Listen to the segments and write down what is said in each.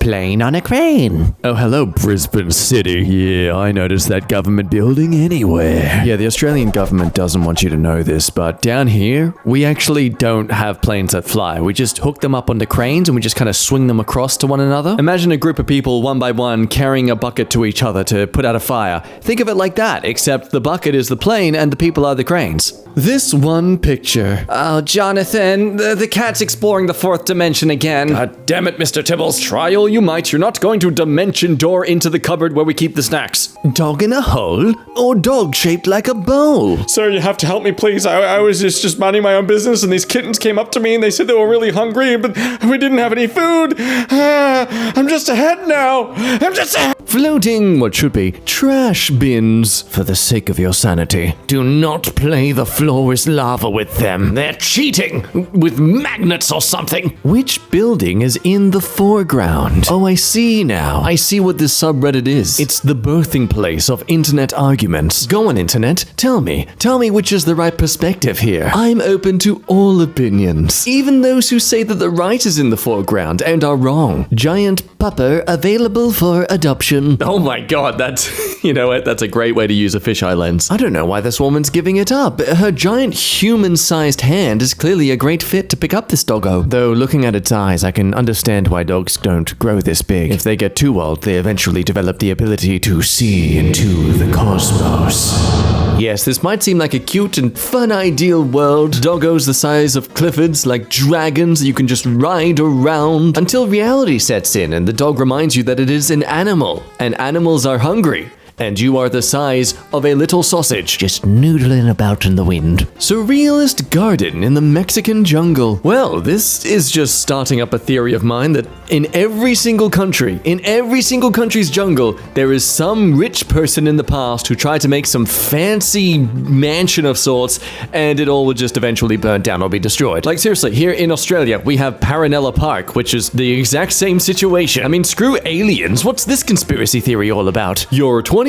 plane on a crane. Oh, hello, Brisbane City. Yeah, I noticed that government building anywhere. Yeah, the Australian government doesn't want you to know this, but down here, we actually don't have planes that fly. We just hook them up onto cranes and we just kind of swing them across to one another. Imagine a group of people, one by one, carrying a bucket to each other to put out a fire. Think of it like that, except the bucket is the plane and the people are the cranes. This one picture. Oh, Jonathan, the cat's exploring the fourth dimension again. God damn it, Mr. Tibbles. Try all you might. You're not going to dimension door into the cupboard where we keep the snacks. Dog in a hole or dog shaped like a bowl? Sir, you have to help me, please. I was just minding my own business and these kittens came up to me and they said they were really hungry, but we didn't have any food. I'm just ahead now. Floating what should be trash bins. For the sake of your sanity, do not play the floor is lava with them. They're cheating with magnets or something. Which building is in the foreground? Oh, I see now. I see what this subreddit is. It's the birthing place of internet arguments. Go on, internet. Tell me which is the right perspective here. I'm open to all opinions, even those who say that the right is in the foreground and are wrong. Giant pupper available for adoption. Oh my god, that's, you know what, that's a great way to use a fisheye lens. I don't know why this woman's giving it up. Her giant human-sized hand is clearly a great fit to pick up this doggo. Though looking at its eyes, I can understand why dogs don't grow this big. If they get too old, they eventually develop the ability to see into the cosmos. Yes, this might seem like a cute and fun ideal world. Doggos the size of Cliffords, like dragons that you can just ride around, until reality sets in and the dog reminds you that it is an animal, and animals are hungry. And you are the size of a little sausage, just noodling about in the wind. Surrealist garden in the Mexican jungle. Well, this is just starting up a theory of mine that in every single country's jungle, there is some rich person in the past who tried to make some fancy mansion of sorts, and it all would just eventually burn down or be destroyed. Like seriously, here in Australia, we have Paranella Park, which is the exact same situation. I mean, screw aliens. What's this conspiracy theory all about? Your 2023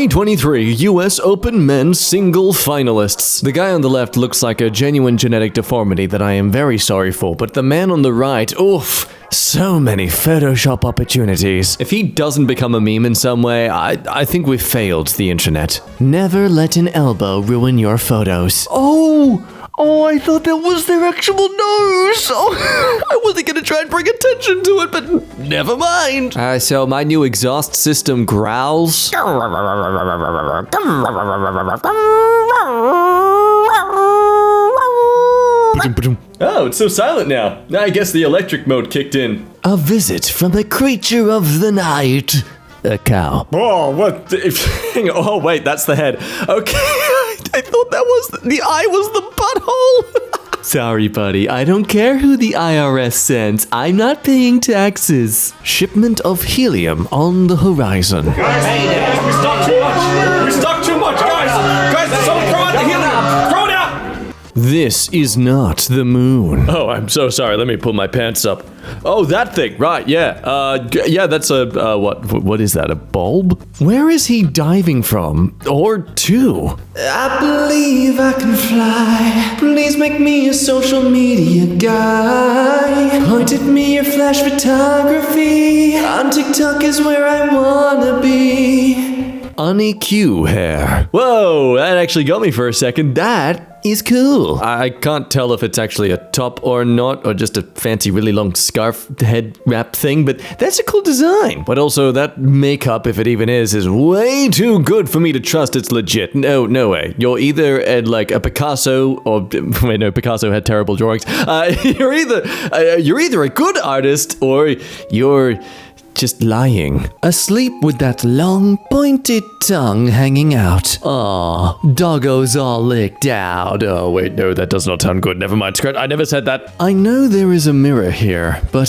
US Open Men's Single Finalists. The guy on the left looks like a genuine genetic deformity that I am very sorry for, but the man on the right, oof, so many Photoshop opportunities. If he doesn't become a meme in some way, I think we've failed the internet. Never let an elbow ruin your photos. Oh, I thought that was their actual nose. Oh, I wasn't gonna try and bring attention to it, but never mind. So my new exhaust system growls. Oh, it's so silent now. I guess the electric mode kicked in. A visit from a creature of the night. A cow. Oh, what? Oh, wait, that's the head. Okay. I thought that was the eye was the butthole. Sorry, buddy. I don't care who the IRS sends. I'm not paying taxes. Shipment of helium on the horizon. Guys, we stuck too much. We stuck too much, guys. Guys, someone throw out the helium. Throw it out. This is not the moon. Oh, I'm so sorry. Let me pull my pants up. Oh, that thing. Right, yeah. Yeah, that's a, what is that, a bulb? Where is he diving from? Or to? I believe I can fly. Please make me a social media guy. Point at me your flash photography. On TikTok is where I wanna be. Q hair. Whoa, that actually got me for a second. That is cool. I can't tell if it's actually a top or not, or just a fancy really long scarf head wrap thing, but that's a cool design. But also that makeup, if it even is way too good for me to trust it's legit. No way. You're either like a Picasso, or wait, no, Picasso had terrible drawings. You're either a good artist or you're just lying. Asleep with that long, pointed tongue hanging out. Aw, doggo's all licked out. Oh, wait, no, that does not sound good. Never mind, I never said that. I know there is a mirror here, but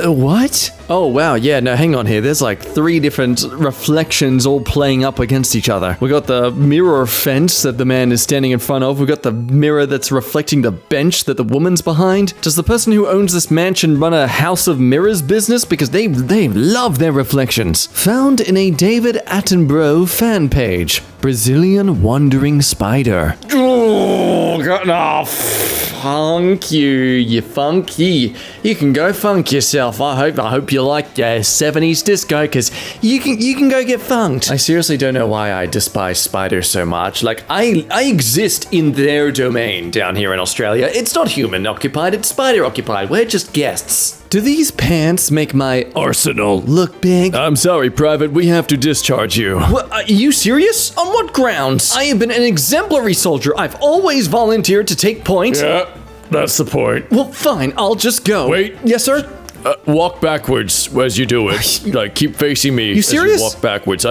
what? Oh, wow, yeah, no, hang on here. There's like 3 different reflections all playing up against each other. We got the mirror fence that the man is standing in front of. We got the mirror that's reflecting the bench that the woman's behind. Does the person who owns this mansion run a House of Mirrors business? Because they love their reflections. Found in a David Attenborough fan page. Brazilian wandering spider. Oh, God. Oh, funk you, you funky. You can go funk yourself. I hope you like 70s disco, because you can go get funked. I seriously don't know why I despise spiders so much. Like, I exist in their domain down here in Australia. It's not human occupied, it's spider occupied. We're just guests. Do these pants make my arsenal look big? I'm sorry, Private, we have to discharge you. What, are you serious? On what grounds? I have been an exemplary soldier. I've always volunteered to take point. Yeah, that's the point. Well, fine, I'll just go. Wait. Yes, sir? Walk backwards as you do it. Like, keep facing me. You serious? As you walk backwards.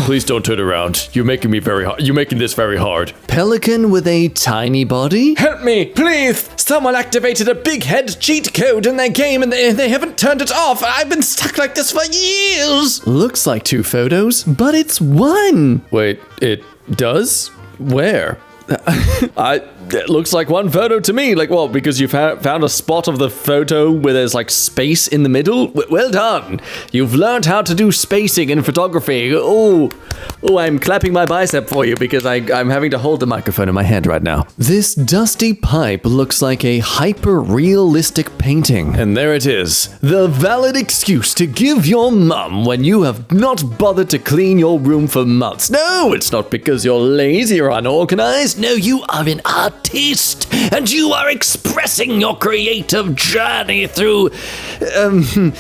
Please don't turn around. You're making me very hard. You're making this very hard. Pelican with a tiny body? Help me, please! Someone activated a big head cheat code in their game and they haven't turned it off. I've been stuck like this for years! Looks like 2 photos, but it's 1. Wait, it does? Where? It looks like 1 photo to me. Like, well, because you found a spot of the photo where there's like space in the middle. Well done. You've learned how to do spacing in photography. Oh, I'm clapping my bicep for you because I'm having to hold the microphone in my hand right now. This dusty pipe looks like a hyper-realistic painting. And there it is. The valid excuse to give your mum when you have not bothered to clean your room for months. No, it's not because you're lazy or unorganized. No, you are an artist, and you are expressing your creative journey through, creating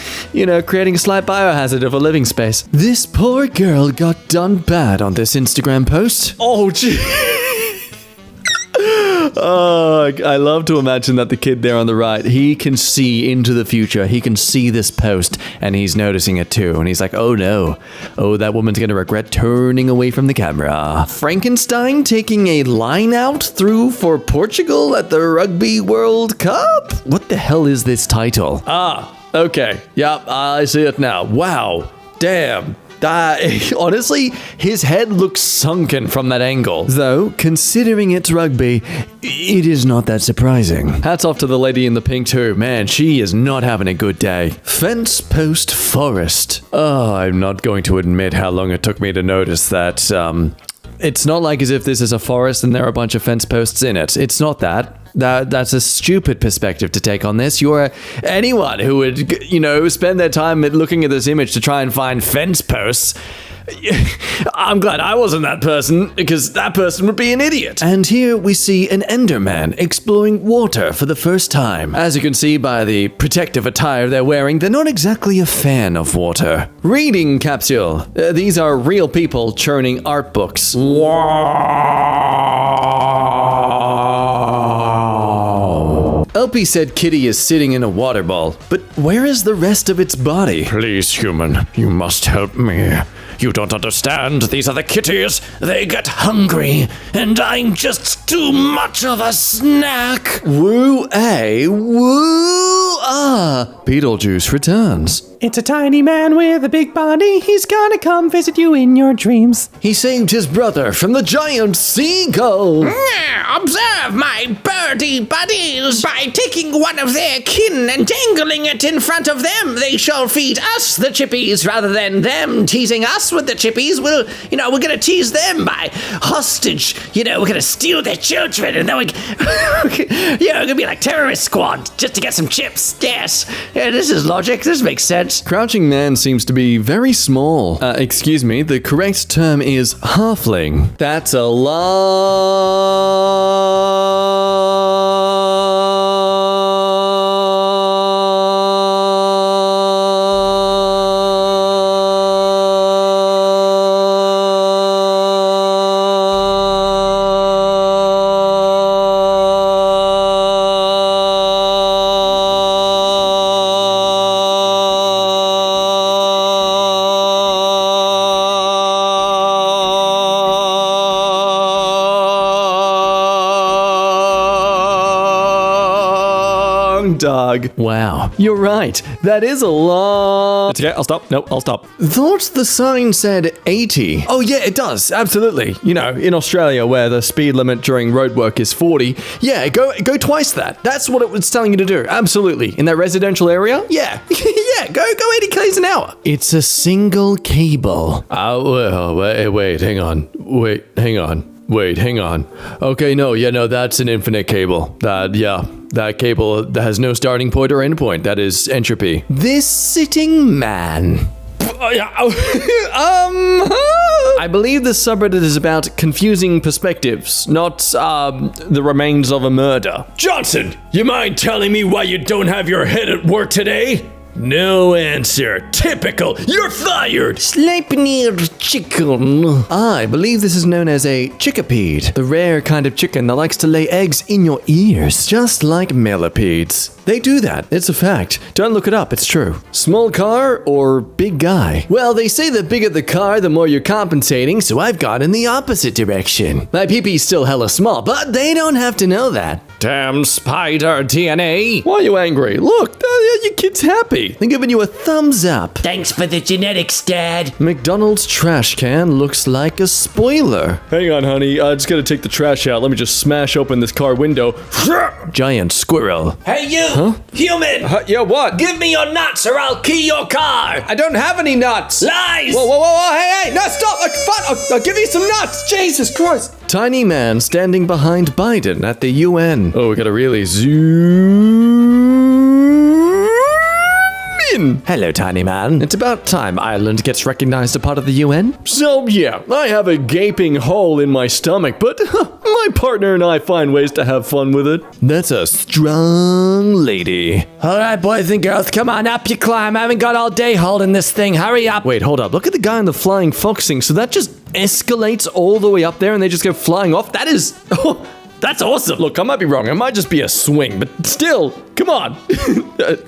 a slight biohazard of a living space. This poor girl got done bad on this Instagram post. Oh, gee. Oh, I love to imagine that the kid there on the right, he can see into the future. He can see this post, and he's noticing it too. And he's like, oh no. Oh, that woman's going to regret turning away from the camera. Frankenstein taking a line out through for Portugal at the Rugby World Cup? What the hell is this title? Okay. Yep, I see it now. Wow. Damn. Honestly, his head looks sunken from that angle. Though, considering it's rugby, it is not that surprising. Hats off to the lady in the pink too. Man, she is not having a good day. Fence post forest. Oh, I'm not going to admit how long it took me to notice that. It's not like as if this is a forest and there are a bunch of fence posts in it. It's not that. That's a stupid perspective to take on this. Anyone who would, spend their time looking at this image to try and find fence posts. I'm glad I wasn't that person, because that person would be an idiot. And here we see an Enderman exploring water for the first time. As you can see by the protective attire they're wearing, they're not exactly a fan of water. Reading capsule. These are real people churning art books. LP said Kitty is sitting in a water ball, but where is the rest of its body? Please, human, you must help me. You don't understand. These are the kitties. They get hungry, and I'm just too much of a snack. Woo-a, woo-ah. Beetlejuice returns. It's a tiny man with a big body. He's gonna come visit you in your dreams. He saved his brother from the giant seagull. Observe my birdie buddies. By taking one of their kin and dangling it in front of them, they shall feed us the chippies rather than them teasing us with the chippies. We're gonna tease them by hostage. We're gonna steal their children, and then we're gonna be like terrorist squad just to get some chips. Yes. Yeah, this is logic. This makes sense. Crouching Man seems to be very small. Excuse me, the correct term is halfling. That's a dog. Wow. You're right. That is a long... It's okay, I'll stop. Nope, I'll stop. Thought the sign said 80. Oh yeah, it does. Absolutely. In Australia where the speed limit during roadwork is 40. Yeah, go twice that. That's what it was telling you to do. Absolutely. In that residential area? Yeah. Yeah, go 80 k's an hour. It's a single cable. Wait, hang on. Wait, hang on. Okay, no, that's an infinite cable. That cable that has no starting point or end point. That is entropy. This sitting man. I believe this subreddit is about confusing perspectives, not the remains of a murder. Johnson, you mind telling me why you don't have your head at work today? No answer. Typical. You're fired. Sleipnir chicken. I believe this is known as a chickapede, the rare kind of chicken that likes to lay eggs in your ears, just like millipedes. They do that. It's a fact. Don't look it up. It's true. Small car or big guy? Well, they say the bigger the car, the more you're compensating, so I've gone in the opposite direction. My pee-pee's still hella small, but they don't have to know that. Damn spider DNA. Why are you angry? Look, your kid's happy. They're giving you a thumbs up. Thanks for the genetics, Dad. McDonald's trash can looks like a spoiler. Hang on, honey. I just gotta take the trash out. Let me just smash open this car window. Giant squirrel. Hey, you! Human! Yeah, what? Give me your nuts or I'll key your car! I don't have any nuts. Lies! Whoa, hey, no, stop. I'll give you some nuts. Jesus Christ. Tiny man standing behind Biden at the UN. Oh, we gotta really zoom in. Hello, tiny man. It's about time Ireland gets recognized a part of the UN. So, yeah, I have a gaping hole in my stomach, but my partner and I find ways to have fun with it. That's a strong lady. All right, boys and girls, come on, up you climb. I haven't got all day holding this thing. Hurry up. Wait, hold up. Look at the guy in the flying fox thing. So that just escalates all the way up there and they just go flying off? That is... Oh, that's awesome. Look, I might be wrong. It might just be a swing, but still, come on.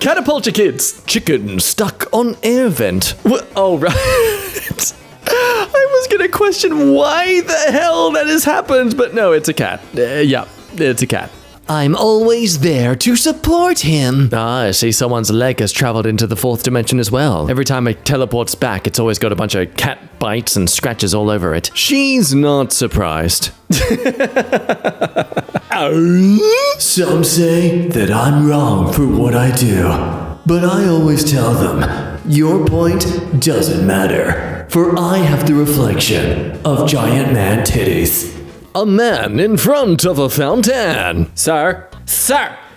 Catapult your kids. Chicken stuck on air vent. What? Oh, right. I was going to question why the hell that has happened, but no, it's a cat. Yeah, it's a cat. I'm always there to support him. Ah, I see someone's leg has traveled into the fourth dimension as well. Every time it teleports back, it's always got a bunch of cat bites and scratches all over it. She's not surprised. Some say that I'm wrong for what I do, but I always tell them, your point doesn't matter, for I have the reflection of giant man titties. A man in front of a fountain. Sir,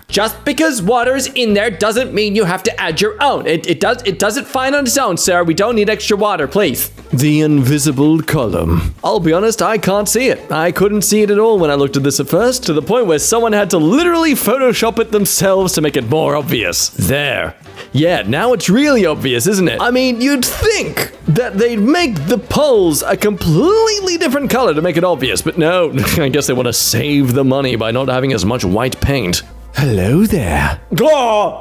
just because water's in there doesn't mean you have to add your own. It does it fine on its own, sir. We don't need extra water, please. The invisible column. I'll be honest, I can't see it. I couldn't see it at all when I looked at this at first, to the point where someone had to literally Photoshop it themselves to make it more obvious. There. Yeah, now it's really obvious, isn't it? I mean, you'd think that they'd make the poles a completely different color to make it obvious, but no, I guess they want to save the money by not having as much white paint. Hello there. Oh!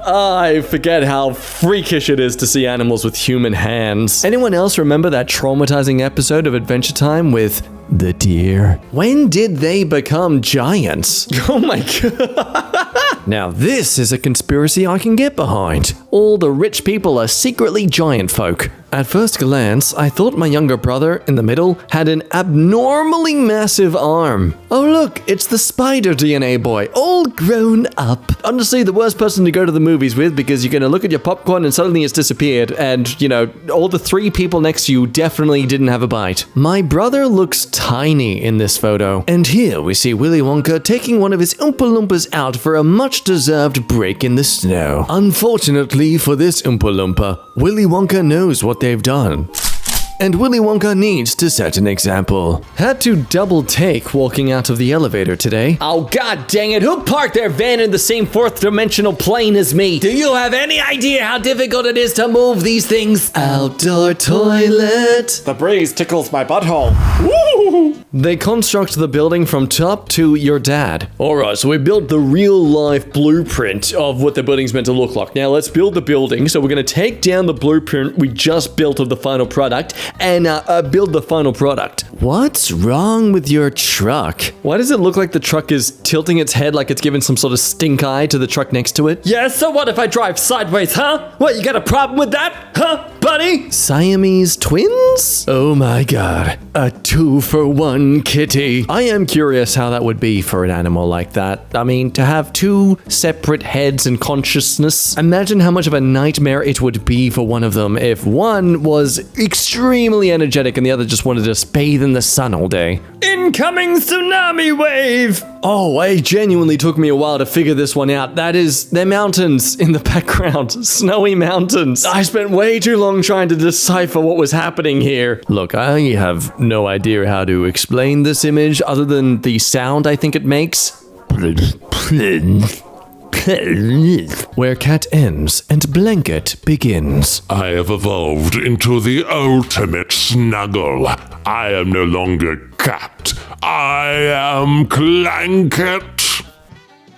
I forget how freakish it is to see animals with human hands. Anyone else remember that traumatizing episode of Adventure Time with the deer? When did they become giants? Oh my god. Now this is a conspiracy I can get behind. All the rich people are secretly giant folk. At first glance, I thought my younger brother in the middle had an abnormally massive arm. Oh look, it's the spider DNA boy, all grown up. Honestly, the worst person to go to the movies with, because you're gonna look at your popcorn and suddenly it's disappeared, and, you know, all the three people next to you definitely didn't have a bite. My brother looks tiny in this photo. And here we see Willy Wonka taking one of his Oompa Loompas out for a much-deserved break in the snow. Unfortunately for this Oompa Loompa, Willy Wonka knows what they've done. And Willy Wonka needs to set an example. Had to double take walking out of the elevator today. Oh, god dang it. Who parked their van in the same fourth dimensional plane as me? Do you have any idea how difficult it is to move these things? Outdoor toilet. The breeze tickles my butthole. Woo! They construct the building from top to your dad. Alright, so we built the real life blueprint of what the building's meant to look like. Now let's build the building. So we're going to take down the blueprint we just built of the final product and build the final product. What's wrong with your truck? Why does it look like the truck is tilting its head like it's giving some sort of stink eye to the truck next to it? Yeah, so what if I drive sideways, huh? What, you got a problem with that? Huh? buddy? Siamese twins? Oh my god. A 2-for-1 kitty. I am curious how that would be for an animal like that. I mean, to have two separate heads and consciousness. Imagine how much of a nightmare it would be for one of them if one was extremely energetic and the other just wanted to bathe in the sun all day. Incoming tsunami wave! Oh, it genuinely took me a while to figure this one out. They're mountains in the background. Snowy mountains. I spent way too long trying to decipher what was happening here. Look, I have no idea how to explain this image other than the sound I think it makes. Where cat ends and blanket begins. I have evolved into the ultimate snuggle. I am no longer cat. I am Clanket.